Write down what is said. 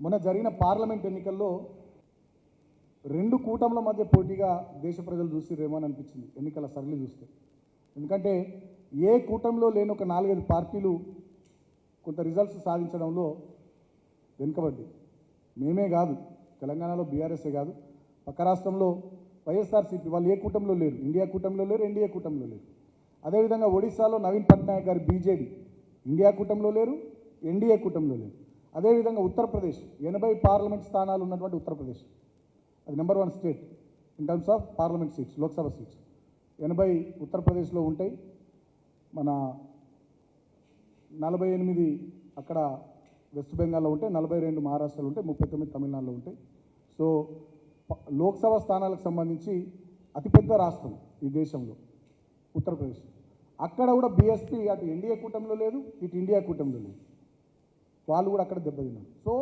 మొన్న జరిగిన పార్లమెంట్ ఎన్నికల్లో రెండు కూటముల మధ్య పోటీగా దేశ ప్రజలు చూసిరేమో అని అనిపించింది ఎన్నికల సరళి చూస్తే. ఎందుకంటే ఏ కూటమిలో లేని ఒక 4-5 పార్టీలు కొంత రిజల్ట్స్ సాధించడంలో వెనుకబడ్డాయి. మేమే కాదు, తెలంగాణలో బీఆర్ఎస్ఏ కాదు, పక్క రాష్ట్రంలో వైఎస్ఆర్సీపీ వాళ్ళు ఏ కూటమిలో లేరు, ఇండియా కూటమిలో లేరు, ఎన్డీఏ కూటమిలో లేరు. అదేవిధంగా ఒడిశాలో నవీన్ పట్నాయక్ గారి బీజేడీ ఇండియా కూటమిలో లేరు, ఎన్డీఏ కూటమిలో లేరు. అదేవిధంగా ఉత్తరప్రదేశ్ 80 పార్లమెంట్ స్థానాలు ఉన్నటువంటి ఉత్తరప్రదేశ్ అది number 1 state in terms of parliament seats, Lok Sabha seats 80 ఉత్తరప్రదేశ్లో ఉంటాయి. మన 48 అక్కడ వెస్ట్ బెంగాల్లో ఉంటాయి, 42 మహారాష్ట్రలో ఉంటాయి, 39 తమిళనాడులో ఉంటాయి. సో లోక్సభ స్థానాలకు సంబంధించి అతిపెద్ద రాష్ట్రం ఈ దేశంలో ఉత్తరప్రదేశ్. అక్కడ కూడా బీఎస్పీ అటు ఎన్డీఏ కూటమిలో లేదు, ఇటు ఇండియా కూటమిలో లేదు, వాళ్ళు కూడా అక్కడ దెబ్బతిన్నారు. సో